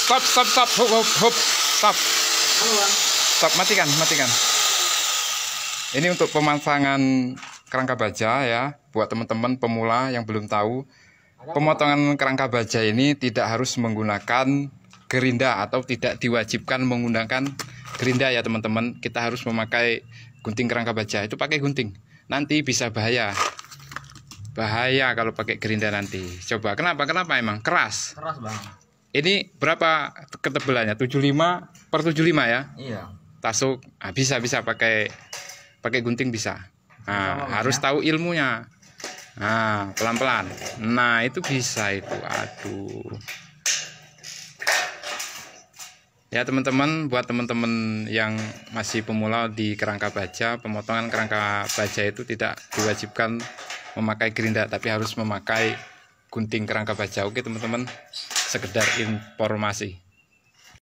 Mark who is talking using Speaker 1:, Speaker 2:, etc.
Speaker 1: Stop. Hop. Stop. Stop, matikan. Ini untuk pemasangan kerangka baja ya, buat teman-teman pemula yang belum tahu. Pemotongan kerangka baja ini tidak harus menggunakan gerinda atau tidak diwajibkan menggunakan gerinda ya teman-teman. Kita harus memakai gunting kerangka baja. Itu pakai gunting. Nanti bisa bahaya kalau pakai gerinda nanti. Coba kenapa emang keras
Speaker 2: Bang.
Speaker 1: ini berapa ketebalannya? 75/75 ya.
Speaker 2: Iya.
Speaker 1: Tasuk bisa pakai gunting bisa. Nah, harus tahu ilmunya. Nah, pelan-pelan. Nah, itu bisa itu. Aduh. Ya teman-teman, buat teman-teman yang masih pemula di kerangka baja, pemotongan kerangka baja itu tidak diwajibkan memakai gerinda, tapi harus memakai gunting kerangka baja. Oke teman-teman, sekedar informasi.